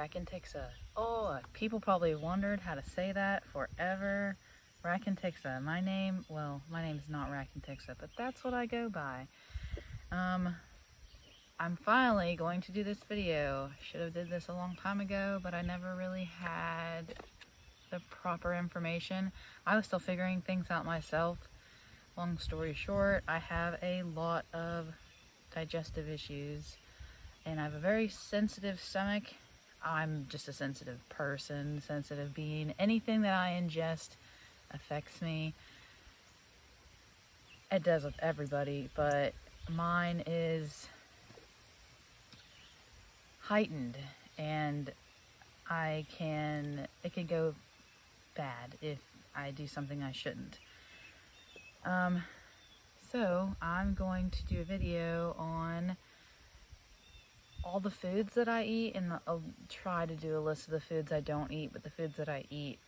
Racontixa. Oh, people probably wondered how to say that forever. Racontixa. My name's not Racontixa, but that's what I go by. I'm finally going to do this video. Should have did this a long time ago, but I never really had the proper information. I was still figuring things out myself. Long story short, I have a lot of digestive issues and I have a very sensitive stomach. I'm just a sensitive person, sensitive being. Anything that I ingest affects me. It does with everybody, but mine is heightened, and it can go bad if I do something I shouldn't. So I'm going to do a video on all the foods that I eat, and I'll try to do a list of the foods I don't eat, but the foods that I eat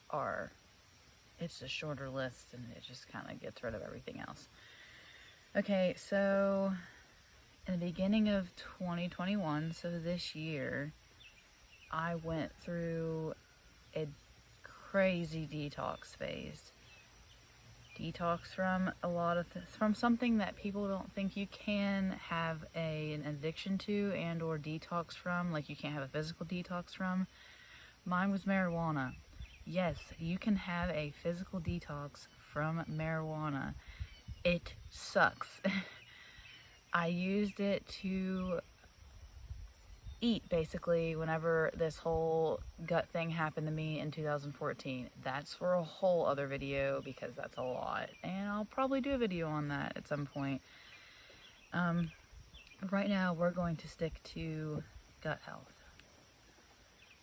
it's a shorter list and it just kind of gets rid of everything else. Okay, so in the beginning of 2021, so this year, I went through a crazy detox phase. Detox from from something that people don't think you can have an addiction to and or detox from, like you can't have a physical detox from. Mine was marijuana. Yes, you can have a physical detox from marijuana. It sucks. I used it to eat basically whenever this whole gut thing happened to me in 2014. That's for a whole other video because that's a lot, and I'll probably do a video on that at some point. Right now we're going to stick to gut health.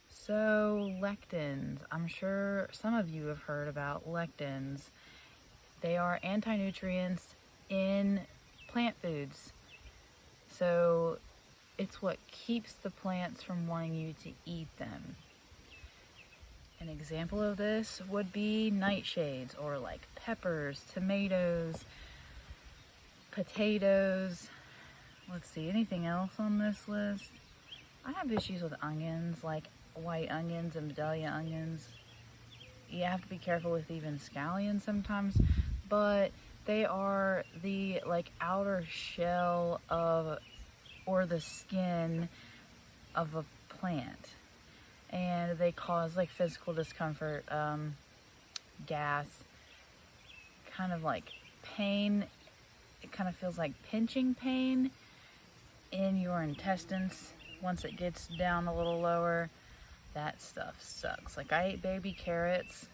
So lectins, I'm sure some of you have heard about lectins. They are anti-nutrients in plant foods. So it's what keeps the plants from wanting you to eat them. An example of this would be nightshades, or like peppers, tomatoes, potatoes. Let's see, anything else on this list? I have issues with onions, like white onions and Vidalia onions. You have to be careful with even scallions sometimes, but they are the outer shell or the skin of a plant, and they cause physical discomfort, gas, kind of like pain. It kind of feels like pinching pain in your intestines once it gets down a little lower. That stuff sucks. I ate baby carrots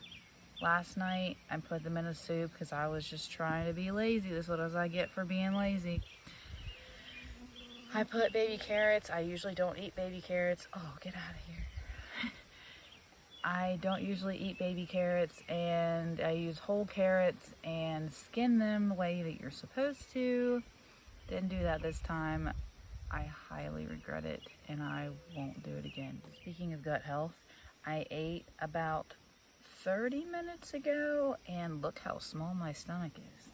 last night. I put them in a soup because I was just trying to be lazy. This is what I get for being lazy. I put baby carrots. I usually don't eat baby carrots. Oh, get out of here. I don't usually eat baby carrots, and I use whole carrots and skin them the way that you're supposed to. Didn't do that this time. I highly regret it, and I won't do it again. Speaking of gut health, I ate about 30 minutes ago, and look how small my stomach is.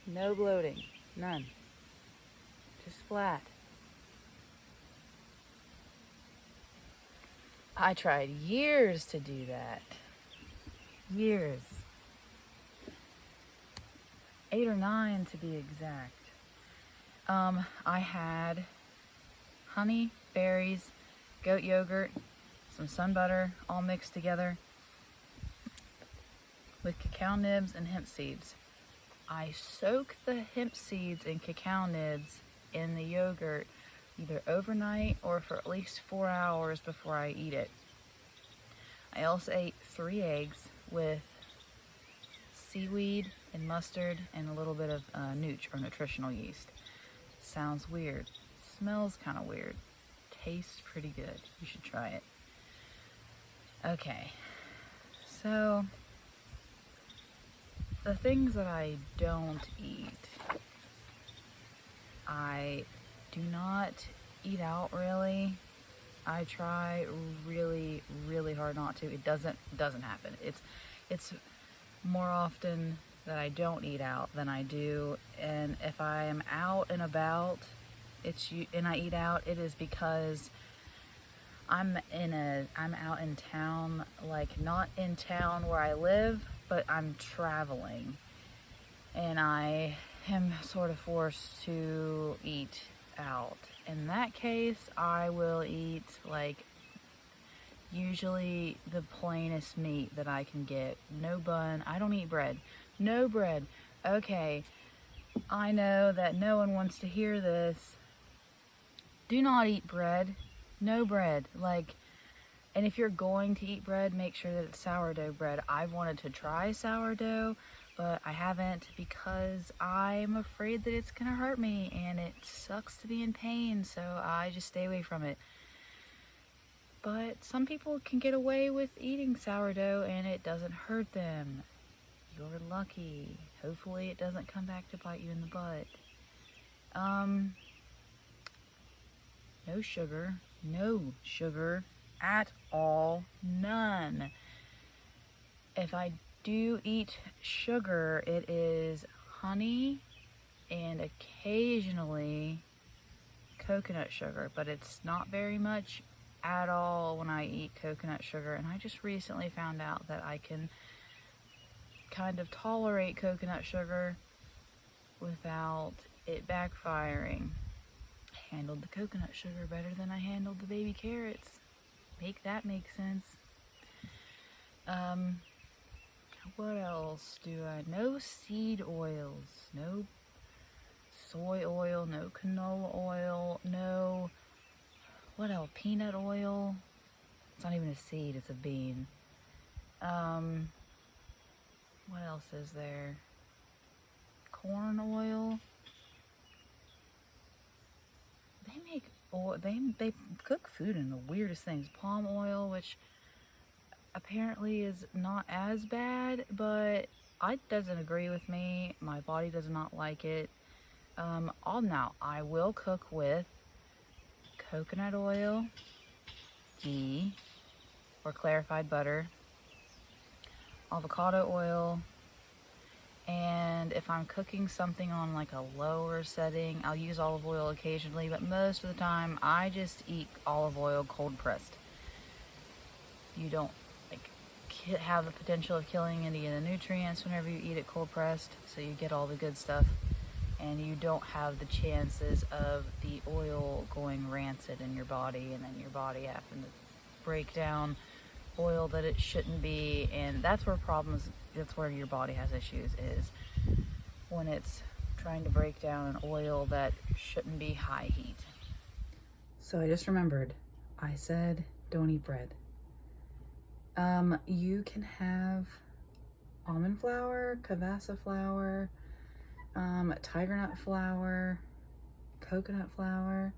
No bloating, none, just flat. I tried years to do that, years. 8 or 9 to be exact. I had honey, berries, goat yogurt, some sun butter, all mixed together with cacao nibs and hemp seeds. I soak the hemp seeds and cacao nibs in the yogurt either overnight or for at least 4 hours before I eat it. I also ate 3 eggs with seaweed and mustard and a little bit of nooch or nutritional yeast. Sounds weird. Smells kind of weird. Tastes pretty good. You should try it. Okay, so the things that I don't eat, I do not eat out really. I try really, really hard not to. It doesn't happen. It's more often that I don't eat out than I do. And if I am out and about, and I eat out, it is because I'm out in town, like not in town where I live, but I'm traveling. And I am sort of forced to eat out. In that case, I will eat like usually the plainest meat that I can get. No bun. I don't eat bread. No bread. Okay, I know that no one wants to hear this. Do not eat bread. No bread. Like, and if you're going to eat bread, make sure that it's sourdough bread. I've wanted to try sourdough, but I haven't because I'm afraid that it's gonna hurt me and it sucks to be in pain, so I just stay away from it. But some people can get away with eating sourdough and it doesn't hurt them. You're lucky. Hopefully it doesn't come back to bite you in the butt. No sugar. No sugar at all. None. If I do eat sugar, it is honey and occasionally coconut sugar, but it's not very much at all when I eat coconut sugar. And I just recently found out that I can kind of tolerate coconut sugar without it backfiring. I handled the coconut sugar better than I handled the baby carrots. Make that make sense. What else do I? No seed oils, no soy oil, no canola oil, no, what else? Peanut oil. It's not even a seed, it's a bean. What else is there? Corn oil. They make oil, they cook food in the weirdest things. Palm oil, which apparently is not as bad, but it doesn't agree with me. My body does not like it. I will cook with coconut oil, ghee, or clarified butter, avocado oil, and if I'm cooking something on like a lower setting, I'll use olive oil occasionally, but most of the time I just eat olive oil cold pressed. You don't have the potential of killing any of the nutrients whenever you eat it cold pressed, so you get all the good stuff, and you don't have the chances of the oil going rancid in your body and then your body having to break down oil that it shouldn't be. And that's where your body has issues, is when it's trying to break down an oil that shouldn't be high heat. So I just remembered, I said don't eat bread. You can have almond flour, cavassa flour, tiger nut flour, coconut flour,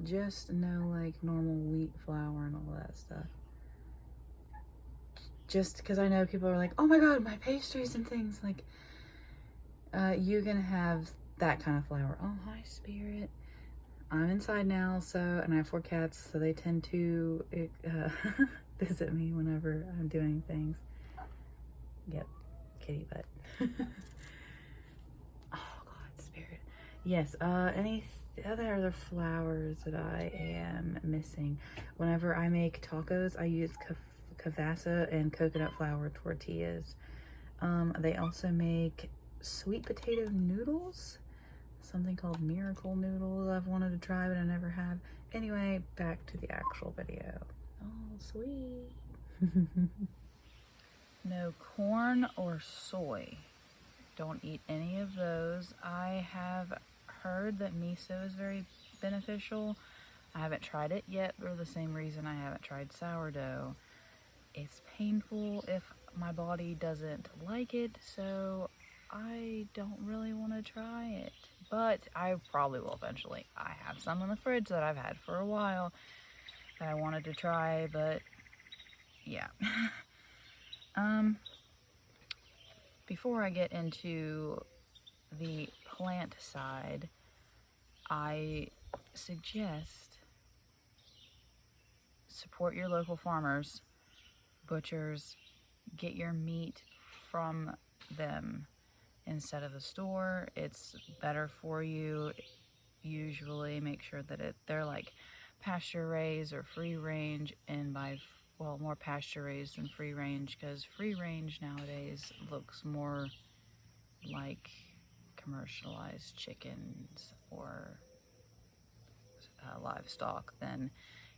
just no like normal wheat flour and all that stuff. Just because I know people are like, oh my god, my pastries and things, like, you can have that kind of flour. Oh, hi, Spirit. I'm inside now, and I have 4 cats, so they tend to visit me whenever I'm doing things. Yep, kitty butt. Oh God, Spirit. Yes, any other flours that I am missing? Whenever I make tacos, I use cavassa and coconut flour tortillas. They also make sweet potato noodles. Something called miracle noodles I've wanted to try, but I never have. Anyway, back to the actual video. Oh, sweet. No corn or soy. Don't eat any of those. I have heard that miso is very beneficial. I haven't tried it yet for the same reason I haven't tried sourdough. It's painful if my body doesn't like it, so I don't really want to try it. But I probably will eventually. I have some in the fridge that I've had for a while that I wanted to try, but yeah. Before I get into the plant side, I suggest support your local farmers, butchers, get your meat from them instead of the store. It's better for you. Usually make sure that they're like pasture raised or free range, and well, more pasture raised than free range, because free range nowadays looks more like commercialized chickens or livestock than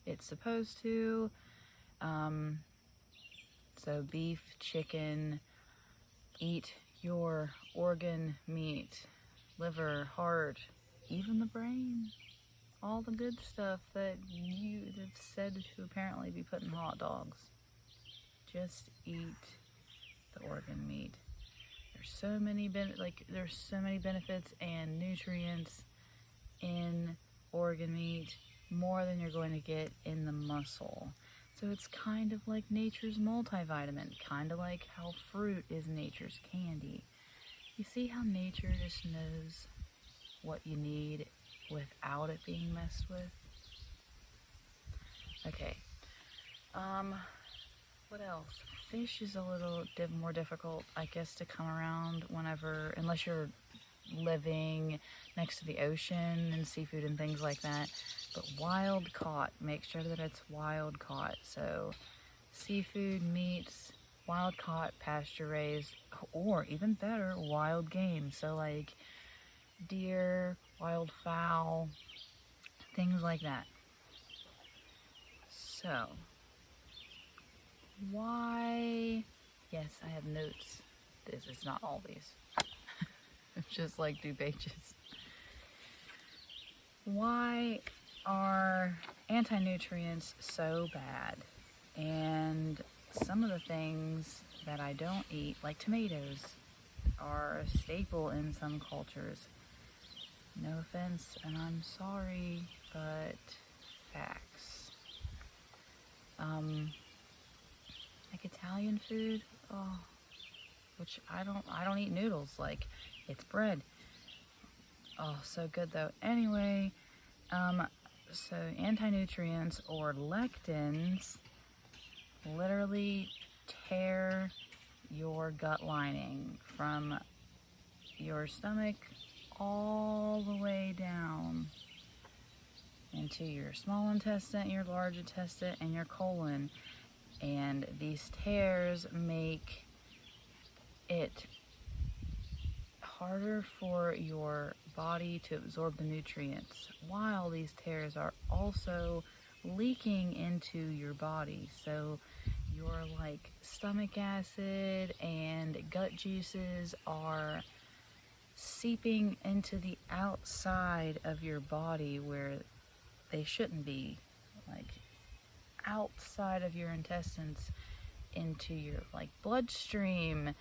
it's supposed to. So beef, chicken, eat your organ meat, liver, heart, even the brain, all the good stuff that's said to apparently be put in hot dogs. Just eat the organ meat. There's so many benefits and nutrients in organ meat, more than you're going to get in the muscle. So it's kind of like nature's multivitamin, kind of like how fruit is nature's candy. You see how nature just knows what you need without it being messed with? Okay. What else? Fish is a little more difficult, I guess, to come around unless you're living next to the ocean and seafood and things like that. But wild caught, make sure that it's wild caught. So seafood, meats, wild caught, pasture raised, or even better, wild game. So like deer, wild fowl, things like that. So why, yes, I have notes. This is not all these. Just like 2 pages. Why are anti-nutrients so bad? And some of the things that I don't eat, like tomatoes, are a staple in some cultures. No offense, and I'm sorry, but facts. Like Italian food, which I don't eat noodles, like it's bread. Oh, so good though. Anyway, so anti-nutrients or lectins literally tear your gut lining from your stomach all the way down into your small intestine, your large intestine, and your colon. And these tears make it harder for your body to absorb the nutrients, while these tears are also leaking into your body. So your like stomach acid and gut juices are seeping into the outside of your body where they shouldn't be, like outside of your intestines into your like bloodstream.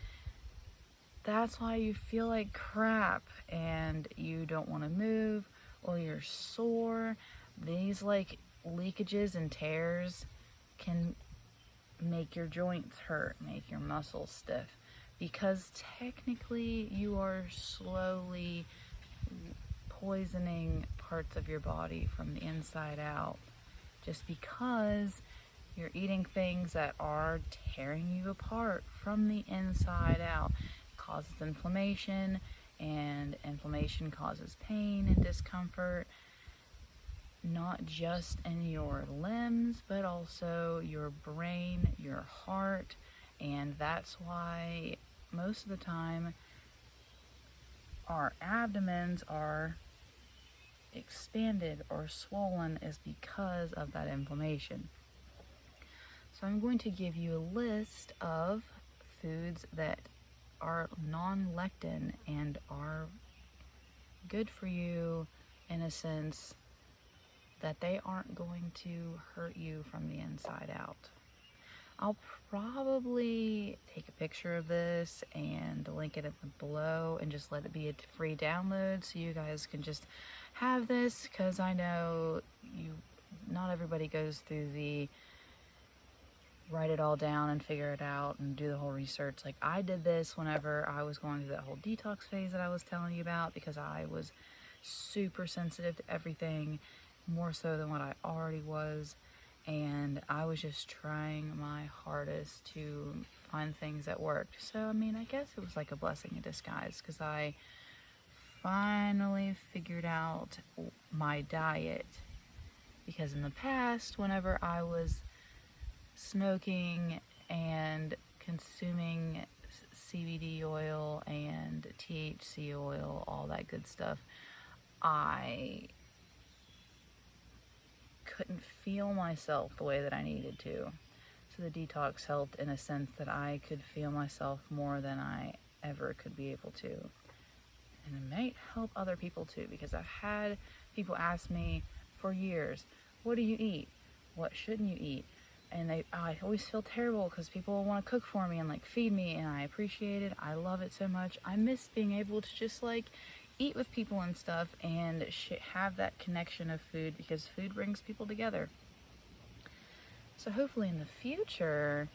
That's why you feel like crap and you don't want to move, or you're sore. These like leakages and tears can make your joints hurt, make your muscles stiff, because technically you are slowly poisoning parts of your body from the inside out, just because you're eating things that are tearing you apart from the inside out. It causes inflammation, and inflammation causes pain and discomfort, not just in your limbs, but also your brain, your heart. And that's why most of the time our abdomens are expanded or swollen, is because of that inflammation. So I'm going to give you a list of foods that are non-lectin and are good for you, in a sense that they aren't going to hurt you from the inside out. I'll probably take a picture of this and link it below and just let it be a free download so you guys can just have this, because I know not everybody goes through the write it all down and figure it out and do the whole research. Like I did this whenever I was going through that whole detox phase that I was telling you about, because I was super sensitive to everything, more so than what I already was. and I was just trying my hardest to find things that worked. So, I mean, I guess it was like a blessing in disguise, because I finally figured out my diet. Because in the past, whenever I was smoking and consuming CBD oil and THC oil, all that good stuff, I couldn't feel myself the way that I needed to. So the detox helped in a sense that I could feel myself more than I ever could be able to. And it might help other people too, because I've had people ask me for years, what do you eat? What shouldn't you eat? And I always feel terrible because people want to cook for me and like feed me, and I appreciate it. I love it so much. I miss being able to just like eat with people and stuff and have that connection of food, because food brings people together. So hopefully in the future,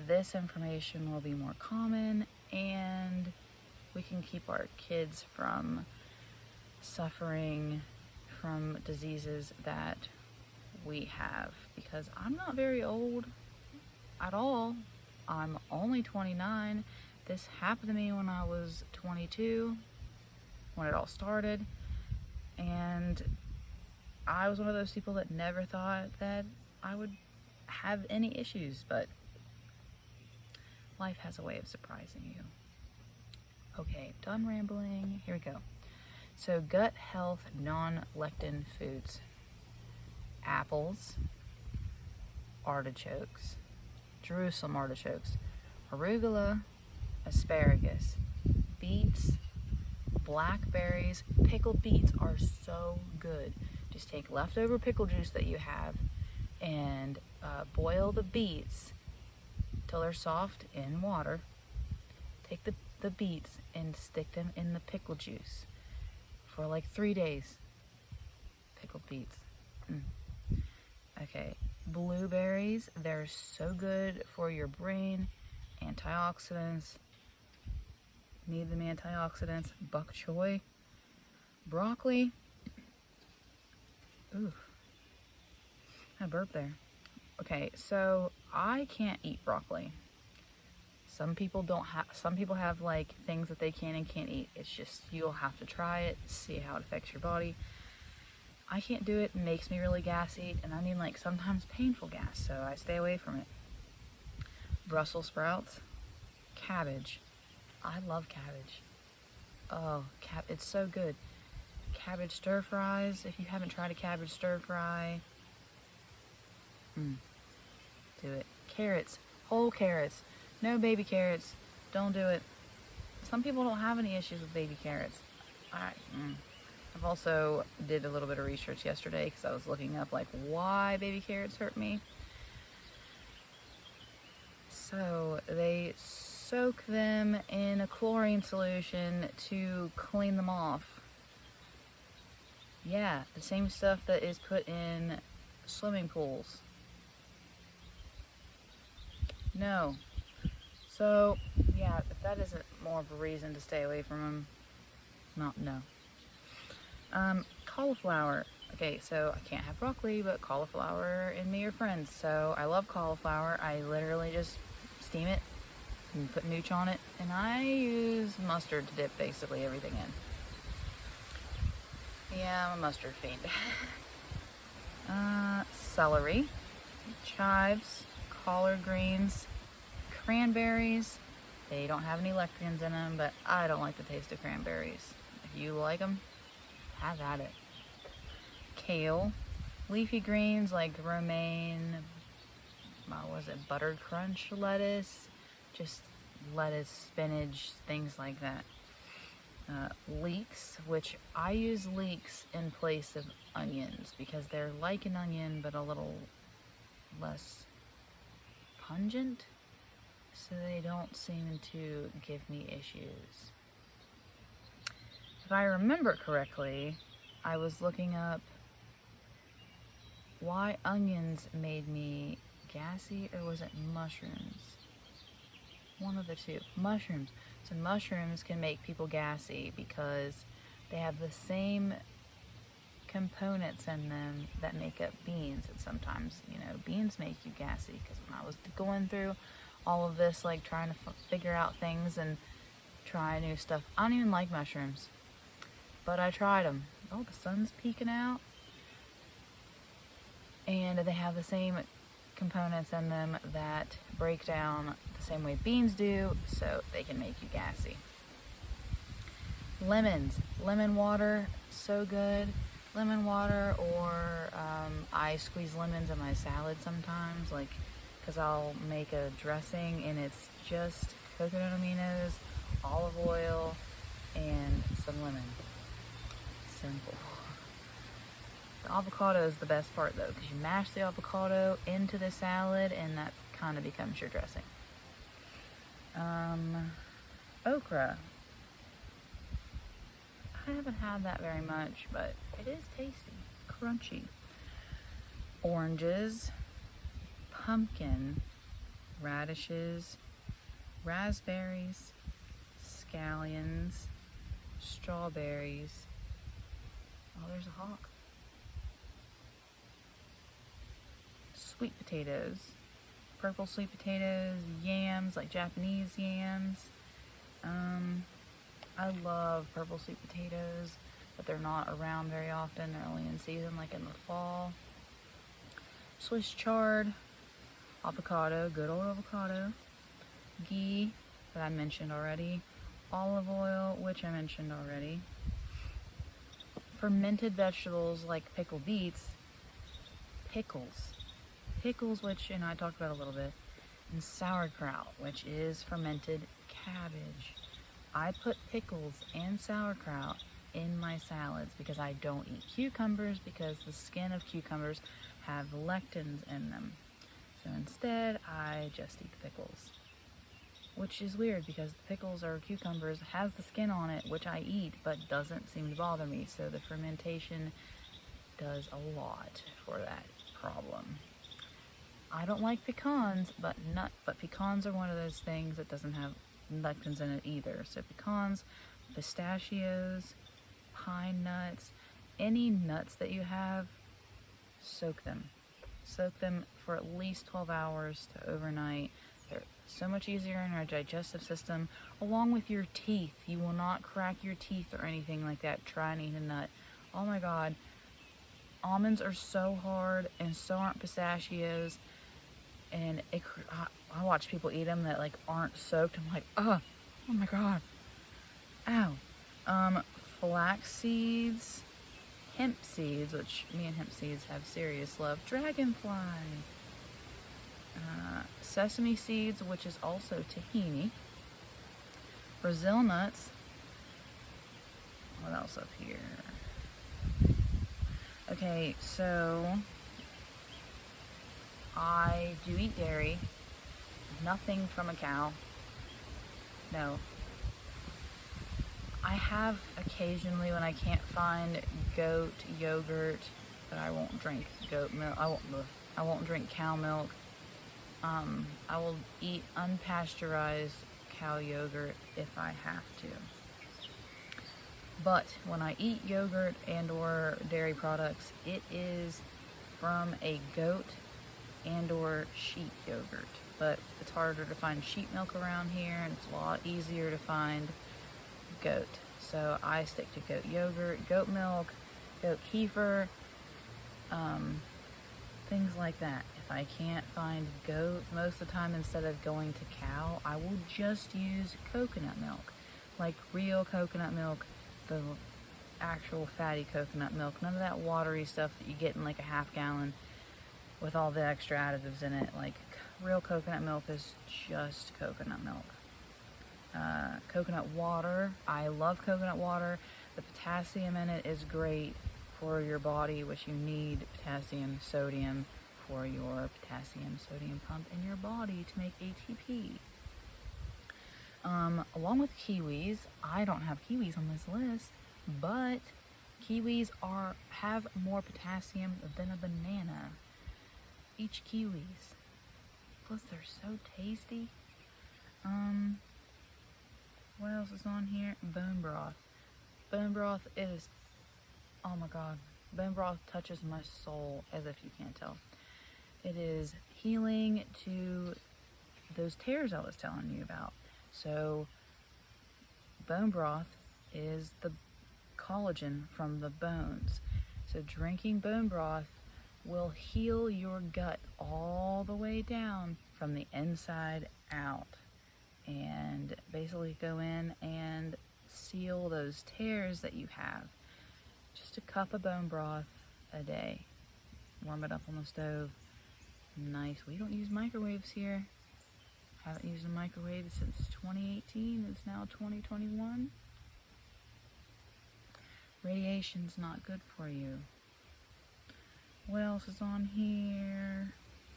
this information will be more common and we can keep our kids from suffering from diseases that we have, because I'm not very old at all. I'm only 29. This happened to me when I was 22, when it all started, and I was one of those people that never thought that I would have any issues, but life has a way of surprising you. Okay, done rambling. Here we go. So, gut health non-lectin foods: apples, artichokes, Jerusalem artichokes, arugula, asparagus, beets, blackberries. Pickled beets are so good. Just take leftover pickle juice that you have and boil the beets till they're soft in water. Take the beets and stick them in the pickle juice for like 3 days. Pickled beets. Okay, blueberries, they're so good for your brain. Antioxidants, need them antioxidants. Bok choy, broccoli. Ooh, I burped there. Okay, so I can't eat broccoli. Some people have like things that they can and can't eat. It's just, you'll have to try it, see how it affects your body. I can't do it. It makes me really gassy, and I mean like sometimes painful gas, so I stay away from it. Brussels sprouts, cabbage. I love cabbage. Oh, it's so good. Cabbage stir fries. If you haven't tried a cabbage stir fry, do it. Carrots, whole carrots. No baby carrots. Don't do it. Some people don't have any issues with baby carrots. I've also did a little bit of research yesterday because I was looking up like why baby carrots hurt me. So they soak them in a chlorine solution to clean them off. Yeah, the same stuff that is put in swimming pools. No. So, yeah, if that isn't more of a reason to stay away from them, no. Cauliflower. Okay, so I can't have broccoli, but cauliflower and me are friends. So I love cauliflower. I literally just steam it and put nooch on it, and I use mustard to dip basically everything in. Yeah, I'm a mustard fiend. Celery, chives, collard greens, cranberries. They don't have any lectins in them, but I don't like the taste of cranberries. If you like them, have at it. Kale, leafy greens like romaine, buttered crunch lettuce, just lettuce, spinach, things like that. Leeks, which I use leeks in place of onions because they're like an onion but a little less pungent, so they don't seem to give me issues. If I remember correctly, I was looking up why onions made me gassy, or was it mushrooms? One of the two. Mushrooms. So mushrooms can make people gassy because they have the same components in them that make up beans. And sometimes, you know, beans make you gassy, because when I was going through all of this, like trying to figure out things and try new stuff, I don't even like mushrooms, but I tried them. Oh, the sun's peeking out. And they have the same components in them that break down the same way beans do, so they can make you gassy. Lemons, lemon water, so good. Lemon water, or I squeeze lemons in my salad sometimes, like, because I'll make a dressing and it's just coconut aminos, olive oil, and some lemon. Simple. The avocado is the best part though, because you mash the avocado into the salad and that kind of becomes your dressing. Okra. I haven't had that very much, but it is tasty, crunchy. Oranges, pumpkin, radishes, raspberries, scallions, strawberries. Oh, there's a hawk. Sweet potatoes, purple sweet potatoes, yams, like Japanese yams. I love purple sweet potatoes, but they're not around very often. They're only in season, like in the fall. Swiss chard, avocado, good old avocado, ghee that I mentioned already, olive oil, which I mentioned already, fermented vegetables like pickled beets, pickles, which, you know, I talked about a little bit, and sauerkraut, which is fermented cabbage. I put pickles and sauerkraut in my salads because I don't eat cucumbers, because the skin of cucumbers have lectins in them. So instead, I just eat the pickles, which is weird because the pickles or cucumbers has the skin on it, which I eat, but doesn't seem to bother me. So the fermentation does a lot for that problem. I don't like pecans, but pecans are one of those things that doesn't have lectins in it either. So pecans, pistachios, pine nuts, any nuts that you have, soak them. Soak them for at least 12 hours to overnight. They're so much easier in our digestive system, along with your teeth. You will not crack your teeth or anything like that. Try and eat a nut. Oh my God. Almonds are so hard, and so aren't pistachios. And I watch people eat them that like aren't soaked. I'm like, oh my God. Ow. Flax seeds, hemp seeds, which me and hemp seeds have serious love. Dragonfly. Sesame seeds, which is also tahini. Brazil nuts. What else up here? Okay, so I do eat dairy. Nothing from a cow. No. I have occasionally, when I can't find goat yogurt, but I won't drink goat milk. I won't drink cow milk. I will eat unpasteurized cow yogurt if I have to. But when I eat yogurt and or dairy products, it is from a goat and or sheep yogurt. But it's harder to find sheep milk around here, and it's a lot easier to find goat. So I stick to goat yogurt, goat milk, goat kefir, things like that. If I can't find goat, most of the time, instead of going to cow, I will just use coconut milk, like real coconut milk, the actual fatty coconut milk, none of that watery stuff that you get in like a half gallon with all the extra additives in it. Like, real coconut milk is just coconut milk. Coconut water, I love coconut water. The potassium in it is great for your body, which you need potassium, sodium for your potassium sodium pump in your body to make ATP. Along with kiwis, I don't have kiwis on this list, but kiwis have more potassium than a banana. Each kiwis. Plus they're so tasty. What else is on here? Bone broth. Bone broth is, oh my God, Bone broth touches my soul, as if you can't tell. It is healing to those tears I was telling you about. So bone broth is the collagen from the bones. So drinking bone broth will heal your gut all the way down from the inside out, and basically go in and seal those tears that you have. Just a cup of bone broth a day. Warm it up on the stove. Nice. We don't use microwaves here. Haven't used a microwave since 2018. It's now 2021. Radiation's not good for you. What else is on here?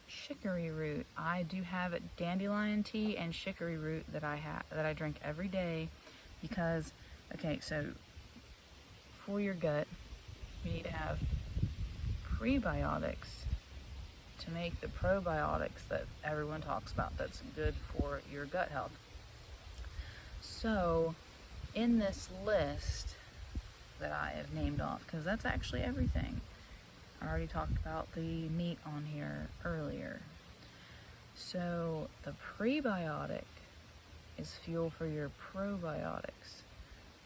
Chicory root. I do have dandelion tea and chicory root that I drink every day because, okay, so for your gut, you need to have prebiotics to make the probiotics that everyone talks about that's good for your gut health. So in this list that I have named off, because that's actually everything. I already talked about the meat on here earlier. So the prebiotic is fuel for your probiotics.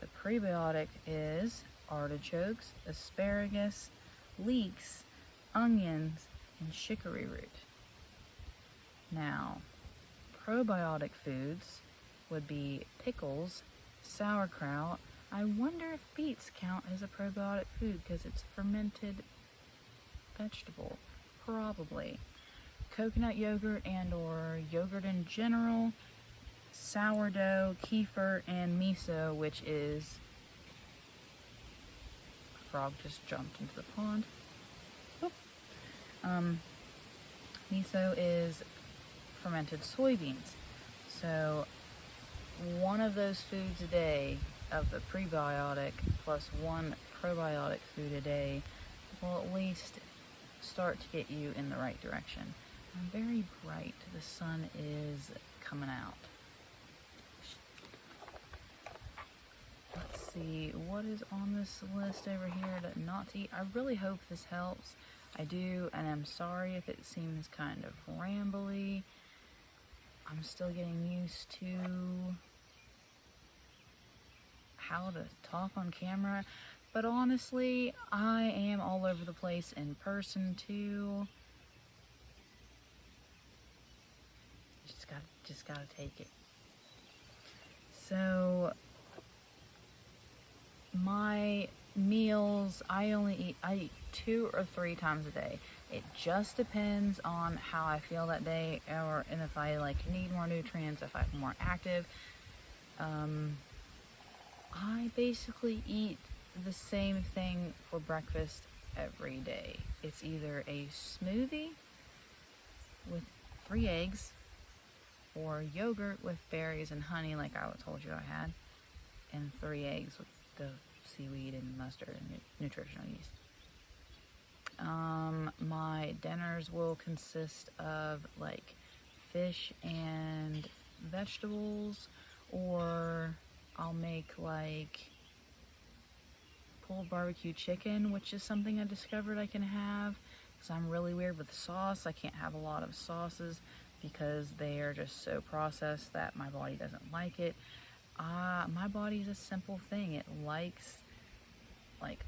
The prebiotic is artichokes, asparagus, leeks, onions, and chicory root. Now, probiotic foods would be pickles, sauerkraut. I wonder if beets count as a probiotic food because it's fermented vegetable. Probably. Coconut yogurt and or yogurt in general, sourdough, kefir, and miso, which is... A frog just jumped into the pond. Miso is fermented soybeans. So one of those foods a day of the prebiotic plus one probiotic food a day will at least start to get you in the right direction. I'm very bright. The sun is coming out. Let's see what is on this list over here to not to eat. I really hope this helps. I do, and I'm sorry if it seems kind of rambly. I'm still getting used to how to talk on camera, but honestly, I am all over the place in person too. Just gotta take it. So my meals, I eat 2 or 3 times a day. It just depends on how I feel that day, and if I need more nutrients, if I'm more active. I basically eat the same thing for breakfast every day. It's either a smoothie with 3 eggs or yogurt with berries and honey like I told you I had, and 3 eggs with the seaweed and mustard and nutritional yeast. My dinners will consist of fish and vegetables, or I'll make pulled barbecue chicken, which is something I discovered I can have because I'm really weird with sauce. I can't have a lot of sauces because they are just so processed that my body doesn't like it. My body is a simple thing. It likes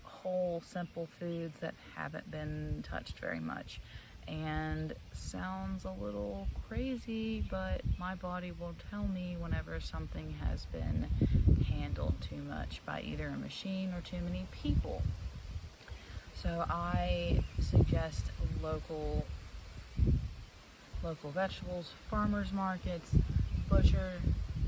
whole simple foods that haven't been touched very much. And sounds a little crazy, but my body will tell me whenever something has been handled too much by either a machine or too many people. So I suggest local vegetables, farmers markets, butcher,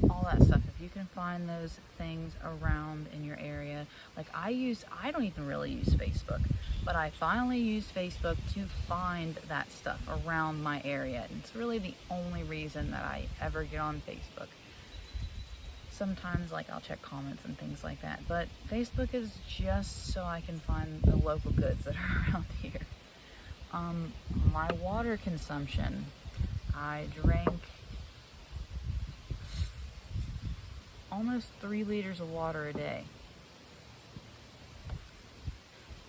all that stuff. If you can find those things around in your area. I don't even really use Facebook, but I finally used Facebook to find that stuff around my area. And it's really the only reason that I ever get on Facebook. Sometimes I'll check comments and things like that, but Facebook is just so I can find the local goods that are around here. My water consumption, I drink almost 3 liters of water a day.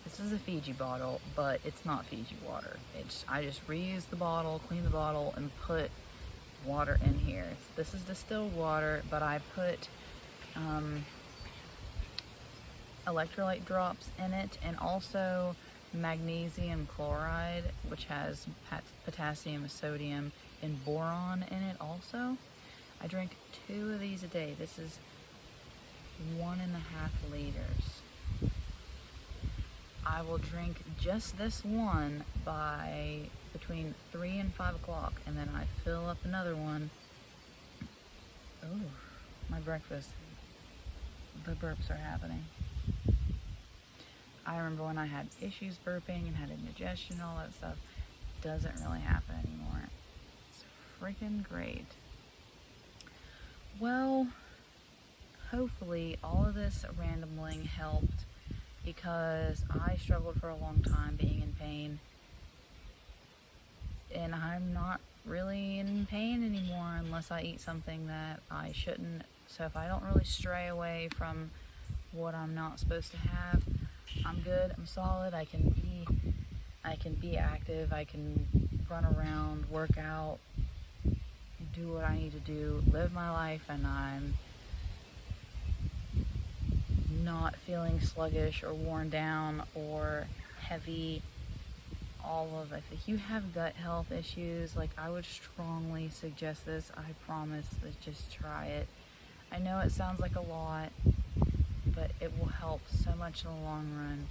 This is a Fiji bottle, but it's not Fiji water. I just reuse the bottle, clean the bottle, and put water in here. This is distilled water, but I put electrolyte drops in it, and also magnesium chloride, which has potassium, sodium, and boron in it also. I drink 2 of these a day. This is 1.5 liters. I will drink just this one by between 3 and 5 o'clock, and then I fill up another one. Oh, my breakfast. The burps are happening. I remember when I had issues burping and had indigestion and all that stuff. Doesn't really happen anymore. It's freaking great. Well, hopefully all of this rambling helped, because I struggled for a long time being in pain, and I'm not really in pain anymore unless I eat something that I shouldn't. So if I don't really stray away from what I'm not supposed to have, I'm good, I'm solid. I can be active, I can run around, work out, do what I need to do, live my life, and I'm not feeling sluggish or worn down or heavy. All of it. If you have gut health issues, like, I would strongly suggest this. I promise, just try it. I know it sounds like a lot, but it will help so much in the long run.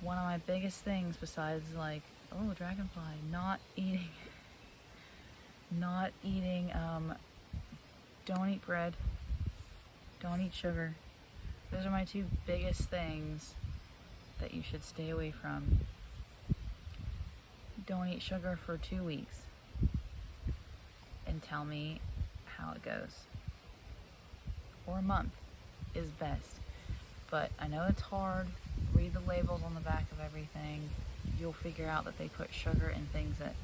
One of my biggest things, besides, like, oh, dragonfly, not eating, don't eat bread, don't eat sugar. Those are my 2 biggest things that you should stay away from. Don't eat sugar for 2 weeks and tell me how it goes. Or a month is best. But I know it's hard. Read the labels on the back of everything. You'll figure out that they put sugar in things that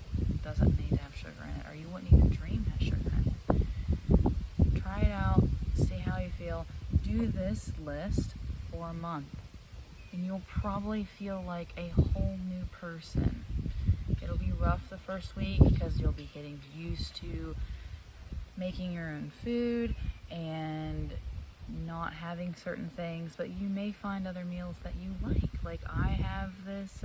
doesn't need to have sugar in it, or you wouldn't even dream has sugar in it. Try it out, see how you feel. Do this list for a month, and you'll probably feel like a whole new person. It'll be rough the first week because you'll be getting used to making your own food and not having certain things, but you may find other meals that you like. Like, I have this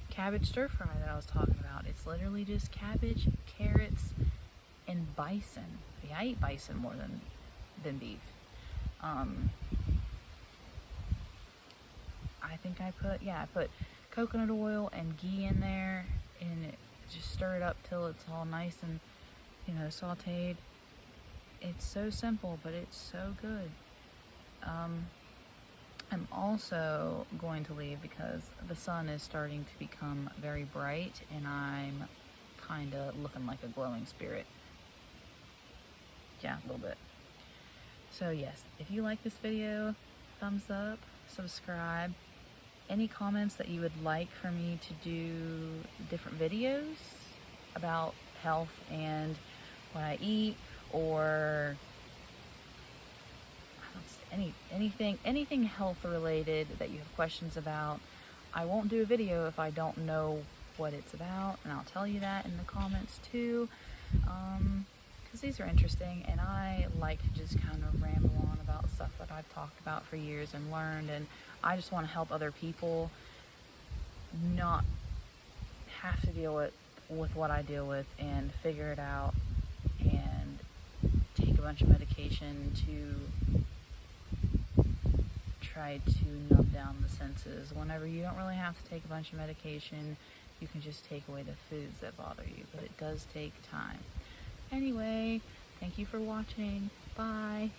cabbage stir fry that I was talking about. It's literally just cabbage, carrots, and bison. Yeah, I eat bison more than beef. I think I put coconut oil and ghee in there, and just stir it up till it's all nice and, sauteed. It's so simple, but it's so good. I'm also going to leave because the sun is starting to become very bright, and I'm kind of looking like a glowing spirit. Yeah, a little bit. So yes, if you like this video, thumbs up, subscribe. Any comments that you would like for me to do different videos about health and what I eat, or anything health related that you have questions about. I won't do a video if I don't know what it's about, and I'll tell you that in the comments too, because these are interesting, and I like to just kind of ramble on about stuff that I've talked about for years and learned, and I just want to help other people not have to deal with what I deal with, and figure it out, and take a bunch of medication to try to numb down the senses. Whenever you don't really have to take a bunch of medication, you can just take away the foods that bother you, but it does take time. Anyway, thank you for watching. Bye.